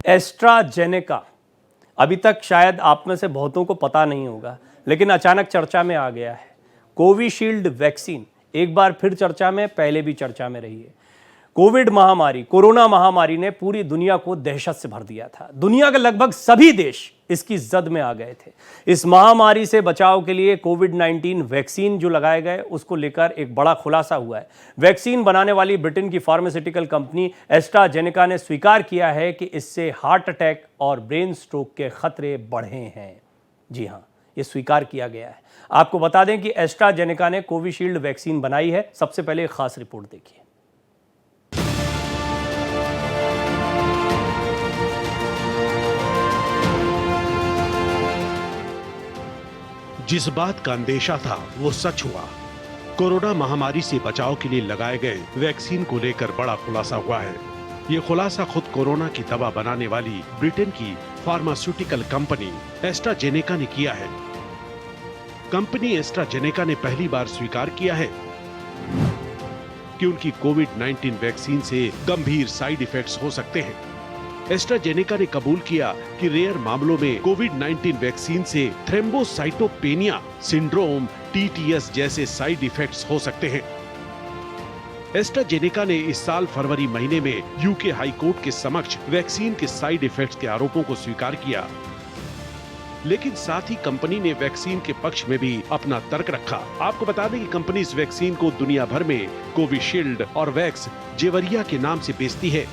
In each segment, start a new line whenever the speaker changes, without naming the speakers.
AstraZeneca, अभी तक शायद आप में से बहुतों को पता नहीं होगा, लेकिन अचानक चर्चा में आ गया है। कोविशील्ड वैक्सीन एक बार फिर चर्चा में, पहले भी चर्चा में रही है। कोविड महामारी, कोरोना महामारी ने पूरी दुनिया को दहशत से भर दिया था। दुनिया के लगभग सभी देश इसकी जद में आ गए थे। इस महामारी से बचाव के लिए कोविड-19 वैक्सीन जो लगाए गए, उसको लेकर एक बड़ा खुलासा हुआ है। वैक्सीन बनाने वाली ब्रिटेन की फार्मास्यूटिकल कंपनी एस्ट्राजेनेका ने स्वीकार किया है कि इससे हार्ट अटैक और ब्रेन स्ट्रोक के खतरे बढ़े हैं। जी हां, ये स्वीकार किया गया है। आपको बता दें कि एस्ट्राजेनेका ने कोविशील्ड वैक्सीन बनाई है। सबसे पहले एक खास रिपोर्ट देखिए।
जिस बात का अंदेशा था वो सच हुआ। कोरोना महामारी से बचाव के लिए लगाए गए वैक्सीन को लेकर बड़ा खुलासा हुआ है। ये खुलासा खुद कोरोना की दवा बनाने वाली ब्रिटेन की फार्मास्यूटिकल कंपनी एस्ट्राजेनेका ने किया है। कंपनी एस्ट्राजेनेका ने पहली बार स्वीकार किया है कि उनकी कोविड-19 वैक्सीन से गंभीर साइड इफेक्ट्स हो सकते हैं। एस्ट्राजेनेका ने कबूल किया कि रेयर मामलों में कोविड-19 वैक्सीन से थ्रोम्बोसाइटोपेनिया सिंड्रोम (TTS) जैसे साइड इफेक्ट्स हो सकते हैं। एस्ट्राजेनेका ने इस साल फरवरी महीने में यूके हाई कोर्ट के समक्ष वैक्सीन के साइड इफेक्ट्स के आरोपों को स्वीकार किया, लेकिन साथ ही कंपनी ने वैक्सीन के पक्ष में भी अपना तर्क रखा। आपको बता दें कि कंपनी इस वैक्सीन को दुनिया भर में कोविशील्ड और वैक्स जेवरिया के नाम से बेचती है।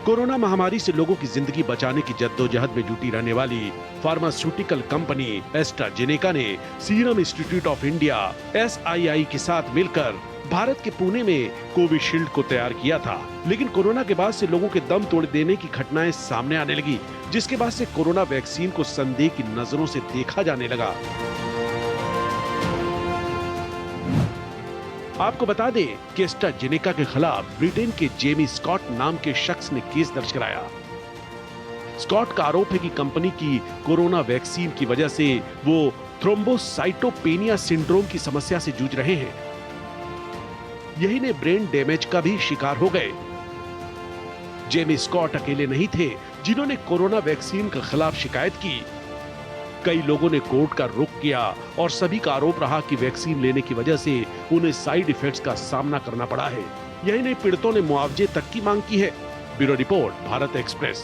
कोरोना महामारी से लोगों की जिंदगी बचाने की जद्दोजहद में जुटी रहने वाली फार्मास्यूटिकल कंपनी एस्ट्राजेनेका ने serum institute of India (SII) के साथ मिलकर भारत के पुणे में कोविशील्ड को तैयार किया था। लेकिन कोरोना के बाद से लोगों के दम तोड़ देने की घटनाएं सामने आने लगी, जिसके बाद से कोरोना वैक्सीन को संदेह की नजरों से देखा जाने लगा। आपको बता दें कि एस्ट्राजेनेका के खिलाफ ब्रिटेन के जेमी स्कॉट नाम के शख्स ने केस दर्ज कराया। स्कॉट का आरोप है कि कंपनी की कोरोना वैक्सीन की वजह से वो थ्रोम्बोसाइटोपेनिया सिंड्रोम की समस्या से जूझ रहे हैं। यही ने ब्रेन डैमेज का भी शिकार हो गए। जेमी स्कॉट अकेले नहीं थे जिन्होंने कोरोना वैक्सीन के खिलाफ शिकायत की। कई लोगों ने कोर्ट का रुख किया और सभी का आरोप रहा कि वैक्सीन लेने की वजह से उन्हें साइड इफेक्ट्स का सामना करना पड़ा है। यही नहीं, पीड़ितों ने मुआवजे तक की मांग की है। Bureau report, Bharat express.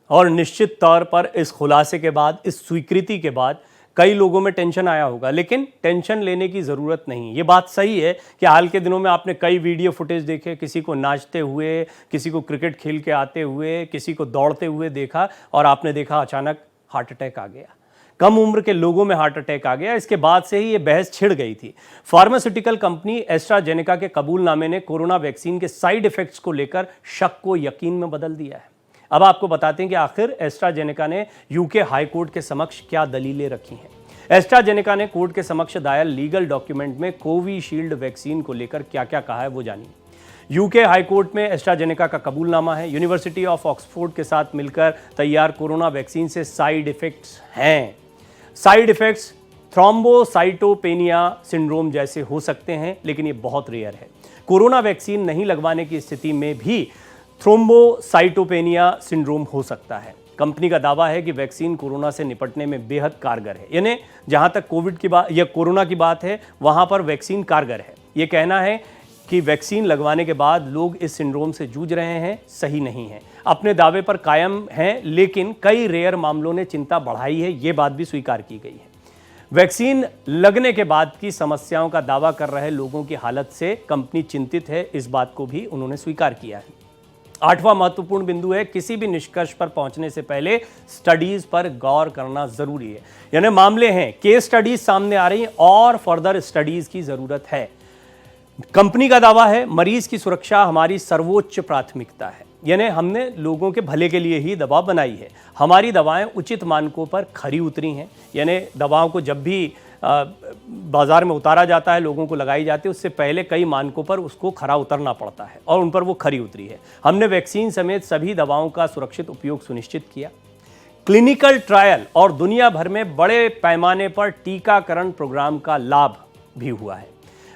और निश्चित तौर पर इस खुलासे के बाद, इस स्वीकृति के बाद कई लोगों में टेंशन आया होगा, लेकिन टेंशन लेने की ज़रूरत नहीं। ये बात सही है कि हाल के दिनों में आपने कई वीडियो फुटेज देखे, किसी को नाचते हुए, किसी को क्रिकेट खेल के आते हुए, किसी को दौड़ते हुए देखा, और आपने देखा अचानक हार्ट अटैक आ गया। कम उम्र के लोगों में हार्ट अटैक आ गया। इसके बाद से ही ये बहस छिड़ गई थी। फार्मास्यूटिकल कंपनी एस्ट्राजेनेका के कबूलनामे ने कोरोना वैक्सीन के साइड इफेक्ट्स को लेकर शक को यकीन में बदल दिया है। अब आपको बताते हैं कि आखिर एस्ट्राजेनेका ने यूके हाई कोर्ट के समक्ष क्या दलीलें रखी हैं। एस्ट्राजेनेका ने कोर्ट के समक्ष दायर लीगल डॉक्यूमेंट में कोविशील्ड वैक्सीन को लेकर क्या क्या कहा है, वो जानिए। यूके हाई कोर्ट में एस्ट्राजेनेका का कबूलनामा है। यूनिवर्सिटी ऑफ ऑक्सफोर्ड के साथ मिलकर तैयार कोरोना वैक्सीन से साइड इफेक्ट्स हैं। साइड इफेक्ट्स थ्रोम्बोसाइटोपेनिया सिंड्रोम जैसे हो सकते हैं, लेकिन ये बहुत रेयर है। कोरोना वैक्सीन नहीं लगवाने की स्थिति में भी थ्रोम्बोसाइटोपेनिया सिंड्रोम हो सकता है। कंपनी का दावा है कि वैक्सीन कोरोना से निपटने में बेहद कारगर है। यानी जहां तक कोविड की बात या कोरोना की बात है, वहां पर वैक्सीन कारगर है। ये कहना है कि वैक्सीन लगवाने के बाद लोग इस सिंड्रोम से जूझ रहे हैं, सही नहीं है। अपने दावे पर कायम हैं, लेकिन कई रेयर मामलों ने चिंता बढ़ाई है, ये बात भी स्वीकार की गई है। वैक्सीन लगने के बाद की समस्याओं का दावा कर रहे लोगों की हालत से कंपनी चिंतित है, इस बात को भी उन्होंने स्वीकार किया है। आठवां महत्वपूर्ण बिंदु है, किसी भी निष्कर्ष पर पहुंचने से पहले स्टडीज पर गौर करना जरूरी है। यानी मामले हैं, केस स्टडीज सामने आ रही हैं और फर्दर स्टडीज की जरूरत है। कंपनी का दावा है, मरीज की सुरक्षा हमारी सर्वोच्च प्राथमिकता है। यानी हमने लोगों के भले के लिए ही दवा बनाई है। हमारी दवाएं उचित मानकों पर खरी उतरी हैं। यानी दवाओं को जब भी बाजार में उतारा जाता है, लोगों को लगाई जाती है, उससे पहले कई मानकों पर उसको खरा उतरना पड़ता है और उन पर वो खरी उतरी है। हमने वैक्सीन समेत सभी दवाओं का सुरक्षित उपयोग सुनिश्चित किया। क्लिनिकल ट्रायल और दुनिया भर में बड़े पैमाने पर टीकाकरण प्रोग्राम का लाभ भी हुआ है।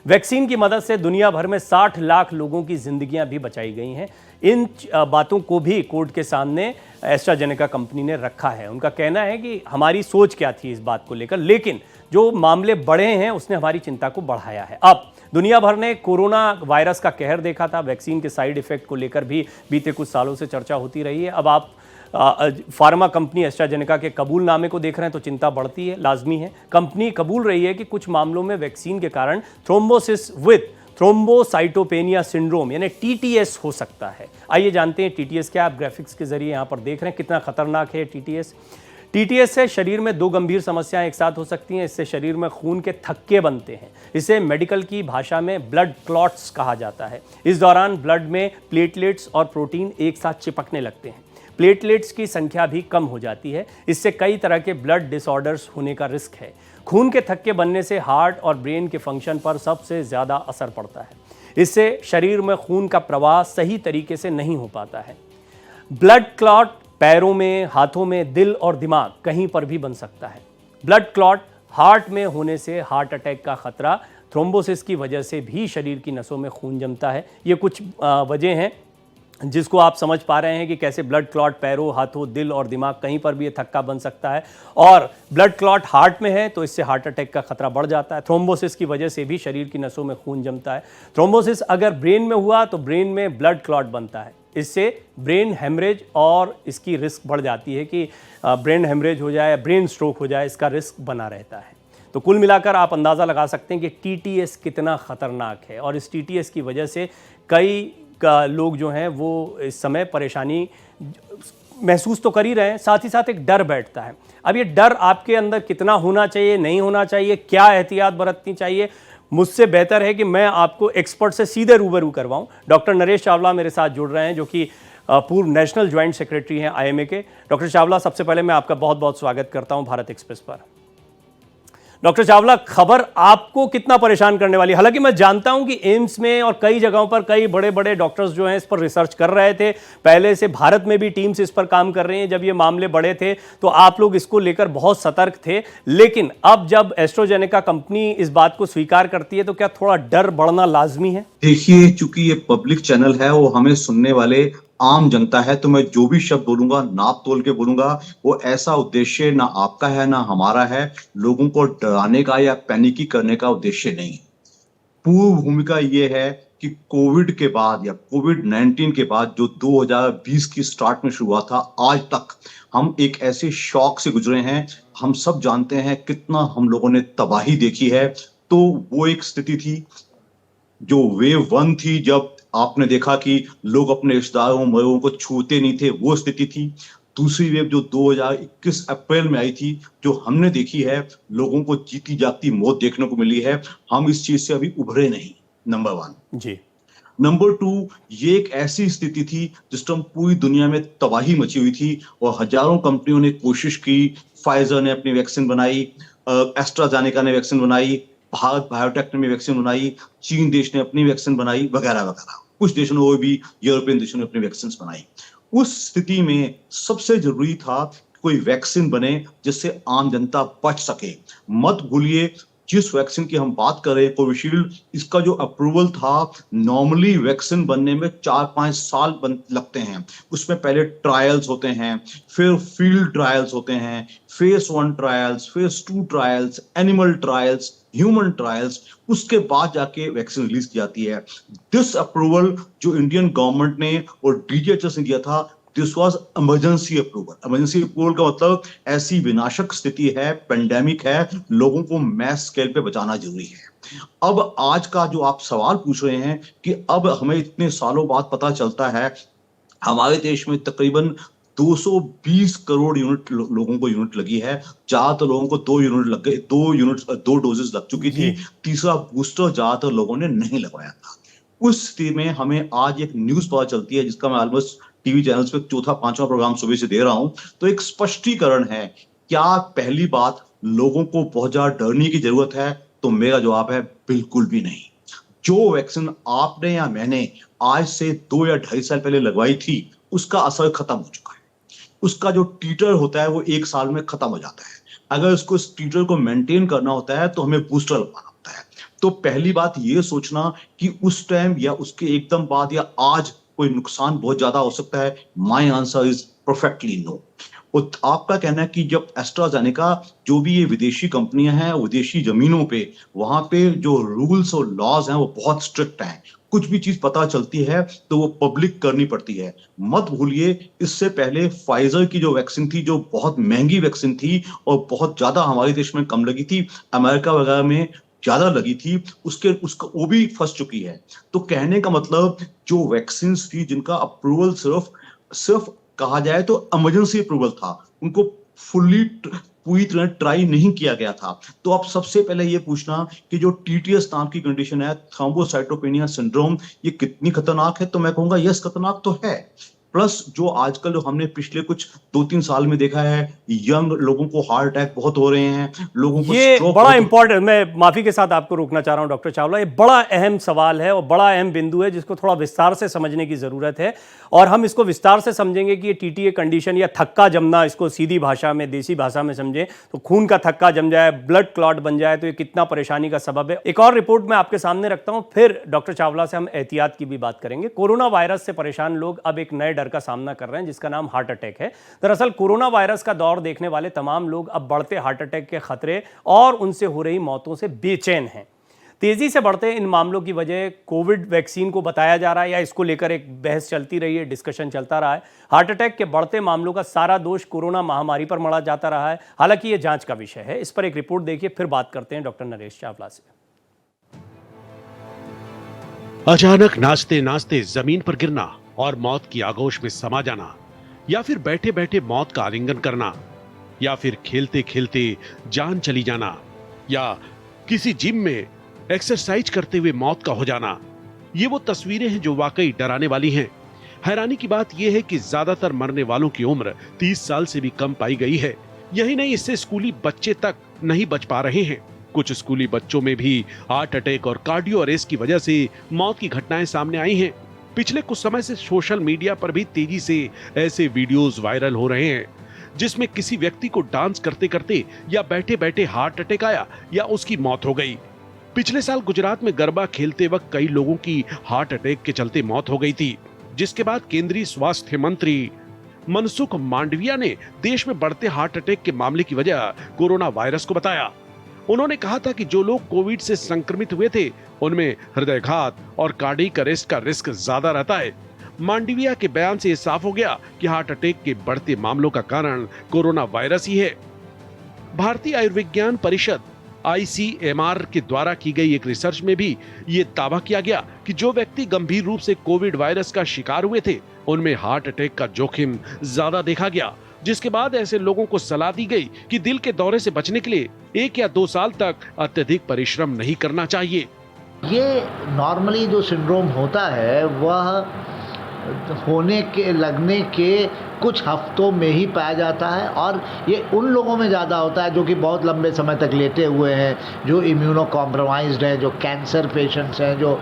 वैक्सीन की मदद से दुनिया भर में 60 लाख लोगों की जिंदगियां भी बचाई गई हैं। इन बातों को भी कोर्ट के सामने एस्ट्राजेनेका कंपनी ने रखा है। उनका कहना है कि हमारी सोच क्या थी इस बात को लेकर, लेकिन जो मामले बढ़े हैं उसने हमारी चिंता को बढ़ाया है। अब दुनिया भर ने कोरोना वायरस का कहर देखा था, वैक्सीन के साइड इफेक्ट को लेकर भी बीते कुछ सालों से चर्चा होती रही है। अब आप फार्मा कंपनी एस्ट्राजेनेका के कबूलनामे को देख रहे हैं तो चिंता बढ़ती है, लाजमी है। कंपनी कबूल रही है कि कुछ मामलों में वैक्सीन के कारण थ्रोम्बोसिस विद थ्रोम्बोसाइटोपेनिया सिंड्रोम यानी टीटीएस हो सकता है। आइए जानते हैं टीटीएस क्या। आप ग्राफिक्स के जरिए यहाँ पर देख रहे हैं कितना खतरनाक है टीटीएस। टीटीएस से शरीर में दो गंभीर समस्याएं एक साथ हो सकती हैं। इससे शरीर में खून के थक्के बनते हैं। इसे मेडिकल की भाषा में ब्लड क्लॉट्स कहा जाता है। इस दौरान ब्लड में प्लेटलेट्स और प्रोटीन एक साथ चिपकने लगते हैं। प्लेटलेट्स की संख्या भी कम हो जाती है। इससे कई तरह के ब्लड डिसऑर्डर्स होने का रिस्क है। खून के थक्के बनने से हार्ट और ब्रेन के फंक्शन पर सबसे ज़्यादा असर पड़ता है। इससे शरीर में खून का प्रवाह सही तरीके से नहीं हो पाता है। ब्लड क्लॉट पैरों में, हाथों में, दिल और दिमाग कहीं पर भी बन सकता है। ब्लड क्लॉट हार्ट में होने से हार्ट अटैक का खतरा, थ्रोम्बोसिस की वजह से भी शरीर की नसों में खून जमता है। ये कुछ वजह हैं जिसको आप समझ पा रहे हैं कि कैसे ब्लड क्लॉट पैरों, हाथों, दिल और दिमाग कहीं पर भी ये थक्का बन सकता है। और ब्लड क्लॉट हार्ट में है तो इससे हार्ट अटैक का खतरा बढ़ जाता है। थ्रोम्बोसिस की वजह से भी शरीर की नसों में खून जमता है। थ्रोम्बोसिस अगर ब्रेन में हुआ तो ब्रेन में ब्लड क्लॉट बनता है। इससे ब्रेन हेमरेज और इसकी रिस्क बढ़ जाती है कि ब्रेन हेमरेज हो जाए, ब्रेन स्ट्रोक हो जाए, इसका रिस्क बना रहता है। तो कुल मिलाकर आप अंदाज़ा लगा सकते हैं कि टीटीएस कितना खतरनाक है। और इस टीटीएस की वजह से कई लोग जो हैं वो इस समय परेशानी महसूस तो कर ही रहे हैं, साथ ही साथ एक डर बैठता है। अब ये डर आपके अंदर कितना होना चाहिए, नहीं होना चाहिए, क्या एहतियात बरतनी चाहिए, मुझसे बेहतर है कि मैं आपको एक्सपर्ट से सीधे रूबरू करवाऊं। डॉक्टर नरेश चावला मेरे साथ जुड़ रहे हैं जो कि पूर्व नेशनल ज्वाइंट सेक्रेटरी हैं आईएमए के। डॉक्टर चावला, सबसे पहले मैं आपका बहुत बहुत स्वागत करता हूं भारत एक्सप्रेस पर। डॉक्टर चावला, खबर आपको कितना परेशान करने वाली है? हालांकि मैं जानता हूं कि एम्स में और कई जगहों पर कई बड़े बड़े डॉक्टर्स जो हैं इस पर रिसर्च कर रहे थे, पहले से भारत में भी टीम्स इस पर काम कर रही हैं। जब ये मामले बढ़े थे तो आप लोग इसको लेकर बहुत सतर्क थे, लेकिन अब जब एस्ट्राजेनेका कंपनी इस बात को स्वीकार करती है तो क्या थोड़ा डर बढ़ना लाजमी है?
देखिए, चूंकि ये पब्लिक चैनल है, वो हमें सुनने वाले आम जनता है, तो मैं जो भी शब्द बोलूंगा नाप तोल के बोलूंगा। वो ऐसा उद्देश्य ना आपका है ना हमारा है, लोगों को डराने का या पैनिकी करने का उद्देश्य नहीं है। पूर्व भूमिका ये है कि कोविड के बाद या कोविड-19 के बाद जो 2020 की स्टार्ट में शुरू हुआ था, आज तक हम एक ऐसे शॉक से गुजरे हैं। हम सब जानते हैं कितना हम लोगों ने तबाही देखी है। तो वो एक स्थिति थी जो वेव 1 थी, जब आपने देखा कि लोग अपने रिश्तेदारों मरों को छूते नहीं थे, वो स्थिति थी। दूसरी वेव जो 2021 अप्रैल में आई थी, जो हमने देखी है, लोगों को जीती जागती मौत देखने को मिली है। हम इस चीज से अभी उभरे नहीं, नंबर 1
जी।
नंबर 2, ये एक ऐसी स्थिति थी जिस टाइम पूरी दुनिया में तबाही मची हुई थी और हजारों कंपनियों ने कोशिश की। फाइजर ने अपनी वैक्सीन बनाई, एस्ट्राजेनेका ने वैक्सीन बनाई, भारत बायोटेक ने वैक्सीन बनाई, चीन देश ने अपनी वैक्सीन बनाई, वगैरह वगैरह। कुछ देशों ने भी, यूरोपियन देशों ने अपनी वैक्सीन बनाई। उस स्थिति में सबसे जरूरी था कोई वैक्सीन बने जिससे आम जनता बच सके। मत भूलिए, जिस वैक्सीन की हम बात कर रहे हैं कोविशील्ड, इसका जो अप्रूवल था, नॉर्मली वैक्सीन बनने में 4-5 साल लगते हैं। उसमें पहले ट्रायल्स होते हैं, फिर फील्ड ट्रायल्स होते हैं, phase 1 trials, phase 2 trials, animal trials, human trials, उसके बाद जाके वैक्सीन रिलीज की जाती है। दिस अप्रूवल जो इंडियन गवर्नमेंट ने और डीजीएचएस ने दिया था, this was emergency approval. Emergency approval का मतलब ऐसी विनाशक स्थिति है, पेंडेमिक है, लोगों को मैस स्केल पे बचाना जरूरी है। अब आज का जो आप सवाल पूछ रहे हैं कि अब हमें इतने सालों बाद पता चलता है, हमारे देश में तकरीबन 220 करोड़ यूनिट लोगों को यूनिट लगी है। ज्यादातर लोगों को 2 यूनिट लग गए, 2 डोजेस लग चुकी थी। तीसरा बूस्टर ज्यादातर लोगों ने नहीं लगवाया था। उस स्थिति में हमें आज एक न्यूज पता चलती है, जिसका मैं ऑलमोस्ट टीवी चैनल्स पे 4था-5वां प्रोग्राम सुबह से दे रहा हूं। तो एक स्पष्टीकरण है। क्या पहली बात, लोगों को बहुत ज्यादा डरने की जरूरत है? तो मेरा जवाब है बिल्कुल भी नहीं। जो वैक्सीन आपने या मैंने आज से 2 या 2.5 साल पहले लगवाई थी, उसका असर खत्म हो चुका है। उसका जो टीटर होता है वो 1 साल में खत्म हो जाता है। अगर उसको इस टीटर को मेंटेन करना होता है तो हमें बूस्टर लगवाना होता है। तो पहली बात ये सोचना कि उस टाइम या उसके एकदम बाद या आज कोई नुकसान बहुत ज्यादा हो सकता है, my answer is perfectly no. और आपका कहना है कि जब एस्ट्राजेनेका, जो भी ये विदेशी कंपनियां हैं, विदेशी जमीनों पे, वहां पे जो रूल्स और लॉज हैं वो बहुत स्ट्रिक्ट हैं। कुछ भी चीज पता चलती है तो वो पब्लिक करनी पड़ती है। मत भूलिए, इससे पहले फाइजर की जो वैक्सीन थी, जो बहुत महंगी वैक्सीन थी और बहुत ज्यादा हमारे देश में कम लगी थी, अमेरिका वगैरह में ज्यादा लगी थी, उसका वो भी फंस चुकी है। तो कहने का मतलब, जो वैक्सीन थी जिनका अप्रूवल सिर्फ सिर्फ कहा जाए तो इमरजेंसी अप्रूवल था, उनको फुल्ली पूरी तरह ट्राई नहीं किया गया था। तो आप सबसे पहले ये पूछना कि जो टीटीएस नाम की कंडीशन है, थ्रोम्बोसाइटोपेनिया सिंड्रोम, ये कितनी खतरनाक है? तो मैं कहूंगा यस, खतरनाक तो है। प्लस जो आजकल जो हमने पिछले कुछ 2-3 साल में देखा है, यंग लोगों को हार्ट अटैक बहुत हो रहे हैं, लोगों को
ये
स्ट्रोक
बड़ा इंपॉर्टेंट, मैं माफी के साथ आपको रोकना चाह रहा हूं डॉक्टर चावला, ये बड़ा अहम सवाल है और बड़ा अहम बिंदु है जिसको थोड़ा विस्तार से समझने की जरूरत है। और हम इसको विस्तार से समझेंगे कि ये टीटीए कंडीशन या थक्का जमना, इसको सीधी भाषा में, देसी भाषा में समझें तो खून का थक्का जम जाए, ब्लड क्लॉट बन जाए, तो ये कितना परेशानी का सबब है। एक और रिपोर्ट मैं आपके सामने रखता हूं, फिर डॉक्टर चावला से हम एहतियात की भी बात करेंगे। कोरोना वायरस से परेशान लोग अब एक नए डर का सामना कर रहे हैं जिसका नाम हार्ट अटैक है। दरअसल कोरोना वायरस का दौर देखने वाले तमाम लोग अब बढ़ते हार्ट अटैक के खतरे और उनसे हो रही मौतों से बेचैन हैं। तेजी से बढ़ते इन मामलों की वजह कोविड वैक्सीन को बताया जा रहा है, या इसको लेकर एक बहस चलती रही है, डिस्कशन चलता रहा है। हार्ट अटैक के बढ़ते मामलों का सारा दोष कोरोना महामारी पर मढ़ा जाता रहा है, हालांकि यह जांच का विषय है। इस पर एक रिपोर्ट देखिए, फिर बात करते हैं डॉक्टर नरेश चावला से।
अचानक नाचते नाचते जमीन पर गिरना और मौत की आगोश में समा जाना, या फिर बैठे बैठे मौत का आलिंगन करना, या फिर खेलते खेलते जान चली जाना, या किसी जिम में एक्सरसाइज करते हुए मौत का हो जाना, ये वो तस्वीरें हैं जो वाकई डराने वाली हैं। हैरानी की बात यह है कि ज्यादातर मरने वालों की उम्र 30 साल से भी कम पाई गई है। यही नहीं, इससे स्कूली बच्चे तक नहीं बच पा रहे हैं। कुछ स्कूली बच्चों में भी हार्ट अटैक और कार्डियो अरेस्ट की वजह से मौत की घटनाएं सामने आई हैं। पिछले कुछ समय से सोशल मीडिया पर भी तेजी से ऐसे वीडियोस वायरल हो रहे हैं जिसमें किसी व्यक्ति को डांस करते करते या बैठे बैठे हार्ट अटैक आया या उसकी मौत हो गई। पिछले साल गुजरात में गरबा खेलते वक्त कई लोगों की हार्ट अटैक के चलते मौत हो गई थी, जिसके बाद केंद्रीय स्वास्थ्य मंत्री मनसुख मांडविया ने देश में बढ़ते हार्ट अटैक के मामले की वजह कोरोना वायरस को बताया। उन्होंने कहा था कि जो लोग कोविड से संक्रमित हुए थे उनमें हृदयघात और कार्डियक अरेस्ट का रिस्क ज्यादा रहता है। मांडविया के बयान से यह साफ हो गया कि हार्ट अटैक के बढ़ते मामलों का कारण कोरोना वायरस ही है। भारतीय आयुर्विज्ञान परिषद ICMR के द्वारा की गई एक रिसर्च में भी ये दावा किया गया कि जो व्यक्ति गंभीर रूप से कोविड वायरस का शिकार हुए थे उनमें हार्ट अटैक का जोखिम ज्यादा देखा गया, जिसके बाद ऐसे लोगों को सलाह दी गई कि दिल के दौरे से बचने के लिए 1 या 2 साल तक अत्यधिक परिश्रम नहीं करना चाहिए।
ये नॉर्मली जो सिंड्रोम होता है वह होने के लगने के कुछ हफ्तों में ही पाया जाता है, और ये उन लोगों में ज़्यादा होता है जो कि बहुत लंबे समय तक लेटे हुए हैं, जो इम्यूनो कॉम्प्रोमाइज्ड हैं, जो कैंसर पेशेंट्स हैं, जो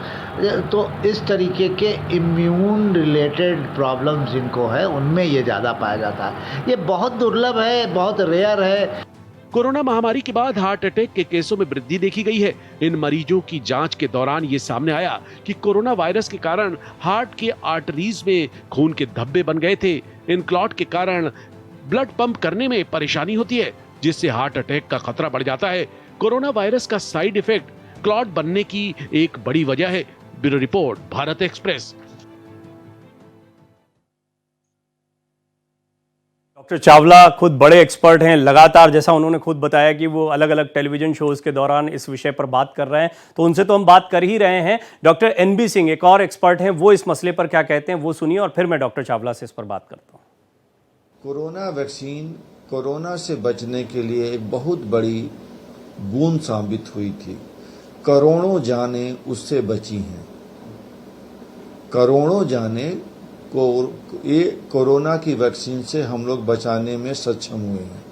तो इस तरीके के इम्यून रिलेटेड प्रॉब्लम्स जिनको है उनमें ये ज़्यादा पाया जाता है। ये बहुत दुर्लभ है, बहुत रेयर है।
कोरोना महामारी के बाद हार्ट अटैक के केसों में वृद्धि देखी गई है। इन मरीजों की जांच के दौरान ये सामने आया कि कोरोना वायरस के कारण हार्ट के आर्टरीज में खून के धब्बे बन गए थे। इन क्लॉट के कारण ब्लड पंप करने में परेशानी होती है, जिससे हार्ट अटैक का खतरा बढ़ जाता है। कोरोना वायरस का साइड इफेक्ट क्लॉट बनने की एक बड़ी वजह है। Bureau report, Bharat express.
Doctor Chawla खुद बड़े एक्सपर्ट हैं, लगातार जैसा उन्होंने खुद बताया कि वो अलग अलग टेलीविजन शोज के दौरान इस विषय पर बात कर रहे हैं, तो उनसे तो हम बात कर ही रहे हैं। डॉक्टर NB सिंह एक और एक्सपर्ट हैं, वो इस मसले पर क्या कहते हैं वो सुनिए, और फिर मैं डॉक्टर चावला से इस पर बात करता हूँ।
कोरोना वैक्सीन कोरोना से बचने के लिए एक बहुत बड़ी बूंद साबित हुई थी। करोड़ों जानें उससे बची हैं। करोड़ों जानें को ये कोरोना की वैक्सीन से हम लोग बचाने में सक्षम हुए हैं।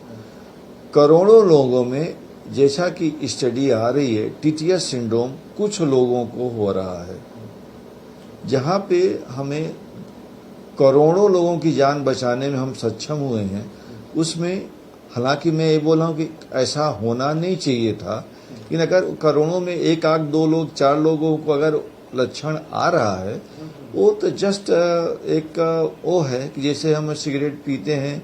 करोड़ों लोगों में, जैसा कि स्टडी आ रही है, टीटीएस सिंड्रोम कुछ लोगों को हो रहा है। जहाँ पे हमें करोड़ों लोगों की जान बचाने में हम सक्षम हुए हैं, उसमें हालांकि मैं ये बोल रहा हूँ कि ऐसा होना नहीं चाहिए था, लेकिन अगर करोड़ों में एक आध दो लोग 4 लोगों को अगर लक्षण आ रहा है, वो तो जस्ट एक वो है कि जैसे हम सिगरेट पीते हैं,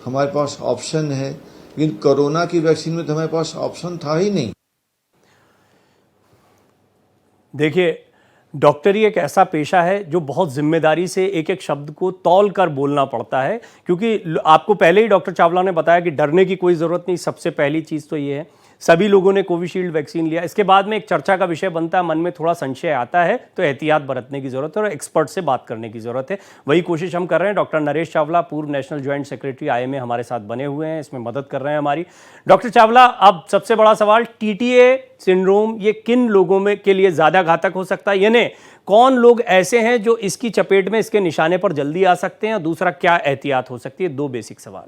हमारे पास ऑप्शन है, लेकिन कोरोना की वैक्सीन में तो हमारे पास ऑप्शन था ही नहीं।
देखिए, डॉक्टरी एक ऐसा पेशा है जो बहुत जिम्मेदारी से एक एक शब्द को तौल कर बोलना पड़ता है, क्योंकि आपको पहले ही डॉक्टर चावला ने बताया कि डरने की कोई ज़रूरत नहीं। सबसे पहली चीज़ तो ये है, सभी लोगों ने कोविशील्ड वैक्सीन लिया। इसके बाद में एक चर्चा का विषय बनता है, मन में थोड़ा संशय आता है तो एहतियात बरतने की ज़रूरत है और एक्सपर्ट से बात करने की ज़रूरत है। वही कोशिश हम कर रहे हैं। डॉक्टर नरेश चावला, पूर्व नेशनल ज्वाइंट सेक्रेटरी IMA, हमारे साथ बने हुए हैं, इसमें मदद कर रहे हैं हमारी। डॉक्टर चावला, अब सबसे बड़ा सवाल, TTA सिंड्रोम ये किन लोगों में के लिए ज़्यादा घातक हो सकता है, यानी कौन लोग ऐसे हैं जो इसकी चपेट में, इसके निशाने पर जल्दी आ सकते हैं, और दूसरा क्या एहतियात हो सकती है? 2 बेसिक सवाल।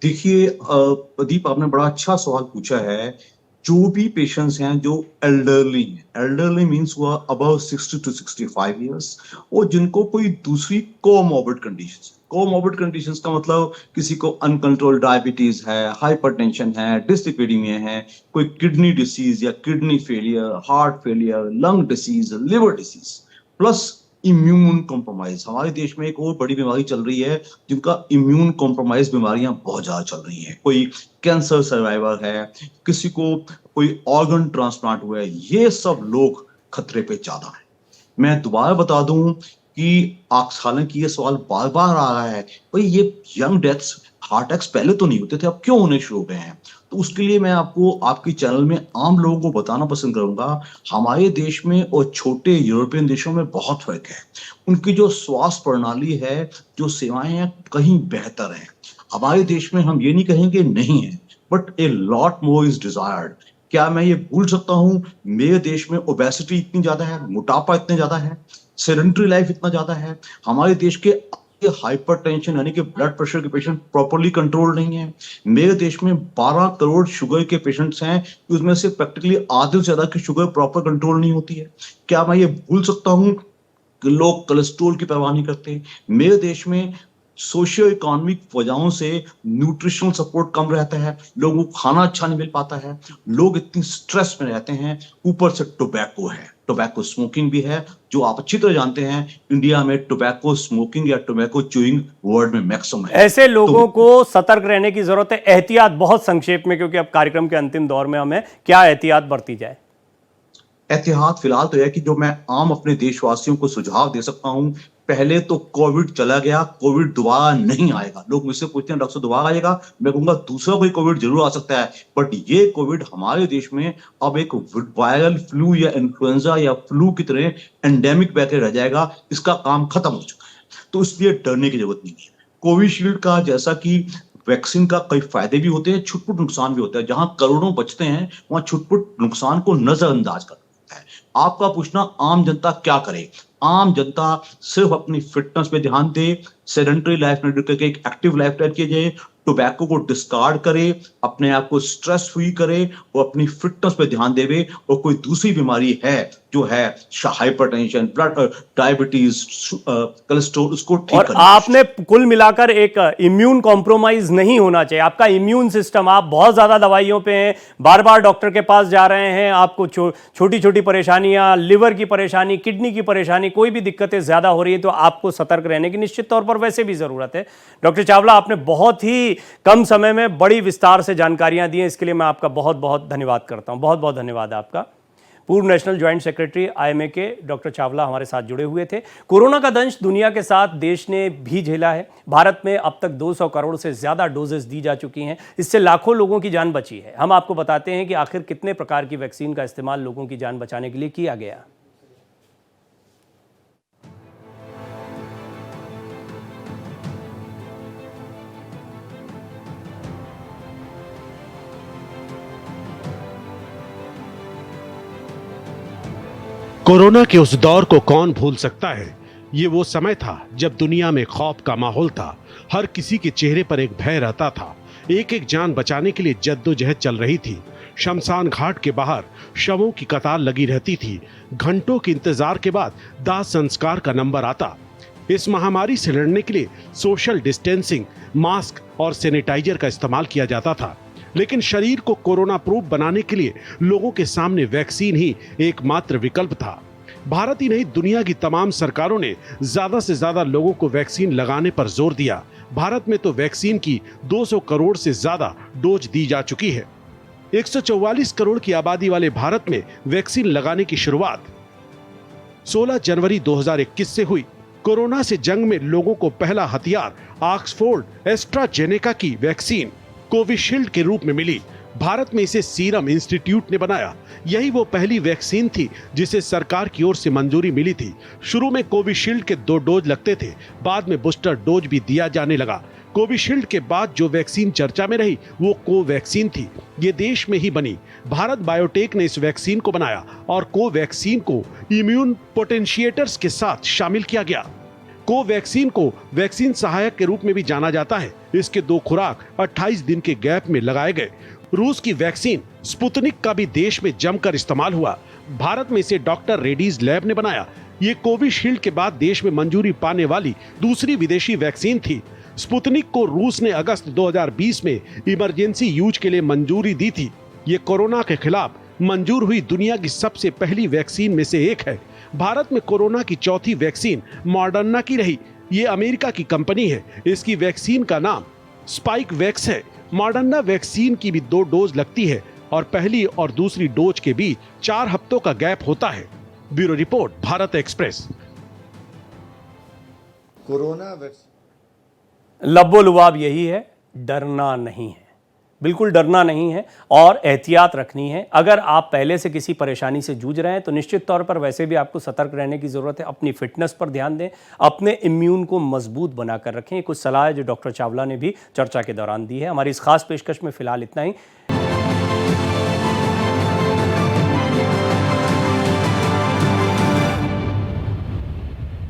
देखिए प्रदीप, आपने बड़ा अच्छा सवाल पूछा है। जो भी पेशेंट्स हैं जो एल्डरली हैं, एल्डरली मींस हुआ अबव 60 to 65 इयर्स, और जिनको कोई दूसरी कोमॉर्बिड कंडीशंस का मतलब किसी को अनकंट्रोल्ड डायबिटीज है, हाइपरटेंशन है, डिसलिपिडीमिया है, कोई किडनी डिसीज या kidney failure, heart failure, lung disease, liver disease, plus immune compromise. हमारे देश में एक और बड़ी बीमारी चल रही है जिनका इम्यून कॉम्प्रोमाइज बीमारियां बहुत ज्यादा चल रही हैं। कोई कैंसर सर्वाइवर है, किसी को कोई ऑर्गन ट्रांसप्लांट हुआ है, ये सब लोग खतरे पे ज्यादा है। मैं दोबारा बता दूं कि हालांकि ये सवाल बार बार आ रहा है, भाई ये यंग डेथ्स, हार्ट अटैक्स पहले तो नहीं होते थे, अब क्यों होने शुरू हो गए हैं? तो उसके लिए मैं आपको आपके चैनल में आम लोगों को बताना पसंद करूंगा, हमारे देश में और छोटे यूरोपियन देशों में बहुत फर्क है। उनकी जो स्वास्थ्य प्रणाली है, जो सेवाएं हैं, कहीं बेहतर है। हमारे देश में हम ये नहीं कहेंगे नहीं है, but a lot more is desired. क्या मैं ये भूल सकता हूं, मेरे देश में ओबेसिटी इतनी ज्यादा है, मोटापा इतने ज्यादा है, सेडेंटरी लाइफ इतना ज्यादा है, हमारे देश के हाइपरटेंशन यानी कि ब्लड प्रेशर के पेशेंट प्रॉपर्ली कंट्रोल नहीं है। मेरे देश में 12 करोड़ शुगर के पेशेंट्स हैं, उसमें से प्रैक्टिकली आधे से ज्यादा की शुगर प्रॉपर कंट्रोल नहीं होती है। क्या मैं ये भूल सकता हूं कि लोग कोलेस्ट्रॉल की परवाह नहीं करते? मेरे देश में सोशियो इकोनॉमिक वजहों से न्यूट्रिशनल सपोर्ट कम रहता है, लोगों को खाना अच्छा नहीं मिल पाता है, लोग इतनी स्ट्रेस में रहते हैं, ऊपर से टोबैको है, टोबैको स्मोकिंग भी है। जो आप अच्छी तरह जानते हैं, इंडिया में टोबैको स्मोकिंग या टोबैको च्यूइंग वर्ल्ड में मैक्सिमम है।
ऐसे लोगों को सतर्क रहने की जरूरत है। एहतियात बहुत संक्षेप में, क्योंकि अब कार्यक्रम के अंतिम दौर में हमें, क्या एहतियात बरती जाए?
एहतियात फिलहाल तो यह कि जो मैं आम अपने देशवासियों को सुझाव दे सकता हूं, पहले तो कोविड चला गया, कोविड दोबारा नहीं आएगा। लोग मुझसे पूछते हैं डॉक्टर दोबारा आएगा, मैं कहूंगा दूसरा कोई कोविड जरूर आ सकता है, बट ये कोविड हमारे देश में अब एक वायरल फ्लू या इन्फ्लुएंजा या फ्लू की तरह एंडेमिक बैठे रह जाएगा। इसका काम खत्म हो चुका है, तो इसलिए डरने की जरूरत नहीं है। कोविशील्ड का जैसा कि वैक्सीन का कई फायदे भी होते हैं, छुटपुट नुकसान भी होता है। जहां करोड़ों बचते हैं, वहां छुटपुट नुकसान को नजरअंदाज कर है। आपका पूछना आम जनता क्या करे? आम जनता सिर्फ अपनी फिटनेस पे ध्यान दे, सेडेंटरी लाइफ में करके एक एक्टिव लाइफ स्टाइल कीजिए, टोबैको को डिस्कार्ड करे, अपने आप को स्ट्रेस फ्री करे और अपनी फिटनेस पे ध्यान देवे। और कोई दूसरी बीमारी है जो है हाइपरटेंशन, ब्लड डायबिटीज, कोलेस्ट्रॉल, उसको ठीक
और आपने कुल मिलाकर एक इम्यून कॉम्प्रोमाइज नहीं होना चाहिए। आपका इम्यून सिस्टम, आप बहुत ज्यादा दवाइयों पे हैं, बार बार डॉक्टर के पास जा रहे हैं, आपको छोटी छोटी परेशानियां, लिवर की परेशानी, किडनी की परेशानी, कोई भी दिक्कतें ज्यादा हो रही है, तो आपको सतर्क रहने की निश्चित तौर पर वैसे भी जरूरत है। डॉक्टर चावला, आपने बहुत ही कम समय में बड़ी विस्तार से जानकारियां दी हैं, इसके लिए मैं आपका बहुत बहुत धन्यवाद करता हूं। बहुत बहुत धन्यवाद आपका। पूर्व नेशनल ज्वाइंट सेक्रेटरी IMA के डॉक्टर चावला हमारे साथ जुड़े हुए थे। कोरोना का दंश दुनिया के साथ देश ने भी झेला है। भारत में अब तक 200 करोड़ से ज़्यादा डोजेस दी जा चुकी हैं, इससे लाखों लोगों की जान बची है। हम आपको बताते हैं कि आखिर कितने प्रकार की वैक्सीन का इस्तेमाल लोगों की जान बचाने के लिए किया गया।
कोरोना के उस दौर को कौन भूल सकता है। ये वो समय था जब दुनिया में खौफ का माहौल था, हर किसी के चेहरे पर एक भय रहता था। एक एक जान बचाने के लिए जद्दोजहद चल रही थी। शमशान घाट के बाहर शवों की कतार लगी रहती थी। घंटों के इंतजार के बाद दाह संस्कार का नंबर आता। इस महामारी से लड़ने के लिए सोशल डिस्टेंसिंग, मास्क और सैनिटाइजर का इस्तेमाल किया जाता था। लेकिन शरीर को कोरोना प्रूफ बनाने के लिए लोगों के सामने वैक्सीन ही एकमात्र विकल्प था। भारत ही नहीं, दुनिया की तमाम सरकारों ने ज्यादा से ज्यादा लोगों को वैक्सीन लगाने पर जोर दिया। भारत में तो वैक्सीन की 200 करोड़ से ज्यादा डोज दी जा चुकी है। 144 करोड़ की आबादी वाले भारत में वैक्सीन लगाने की शुरुआत 16 जनवरी 2021 से हुई। कोरोना से जंग में लोगों को पहला हथियार ऑक्सफोर्ड एस्ट्राजेनेका की वैक्सीन कोविशील्ड के रूप में मिली। भारत में इसे सीरम इंस्टीट्यूट ने बनाया। यही वो पहली वैक्सीन थी जिसे सरकार की ओर से मंजूरी मिली थी। शुरू में कोविशील्ड के 2 डोज लगते थे, बाद में बूस्टर डोज भी दिया जाने लगा। कोविशील्ड के बाद जो वैक्सीन चर्चा में रही वो कोवैक्सीन थी। ये देश में ही बनी। भारत बायोटेक ने इस वैक्सीन को बनाया और कोवैक्सीन को इम्यून पोटेंशिएटर्स के साथ शामिल किया गया। कोवैक्सीन को वैक्सीन सहायक के रूप में भी जाना जाता है। इसके 2 खुराक 28 दिन के गैप में लगाए गए। रूस की वैक्सीन स्पुतनिक का भी देश में जमकर इस्तेमाल हुआ। भारत में इसे डॉक्टर रेड्डीज लैब ने बनाया। ये कोविशील्ड के बाद देश में मंजूरी पाने वाली दूसरी विदेशी वैक्सीन थी। स्पुतनिक को रूस ने अगस्त 2020 में इमरजेंसी यूज के लिए मंजूरी दी थी। ये कोरोना के खिलाफ मंजूर हुई दुनिया की सबसे पहली वैक्सीन में से एक है। भारत में कोरोना की चौथी वैक्सीन मॉडर्ना की रही। ये अमेरिका की कंपनी है। इसकी वैक्सीन का नाम स्पाइक वैक्स है। मॉडर्ना वैक्सीन की भी 2 डोज लगती है और पहली और दूसरी डोज के बीच 4 हफ्तों का गैप होता है। Bureau report, Bharat Express.
Corona vaccine
लब्बो-लुबाब यही है, डरना नहीं है। बिल्कुल डरना नहीं है और एहतियात रखनी है। अगर आप पहले से किसी परेशानी से जूझ रहे हैं तो निश्चित तौर पर वैसे भी आपको सतर्क रहने की ज़रूरत है। अपनी फिटनेस पर ध्यान दें, अपने इम्यून को मजबूत बनाकर रखें। कुछ सलाह है जो डॉक्टर चावला ने भी चर्चा के दौरान दी है। हमारी इस खास पेशकश में फिलहाल इतना ही।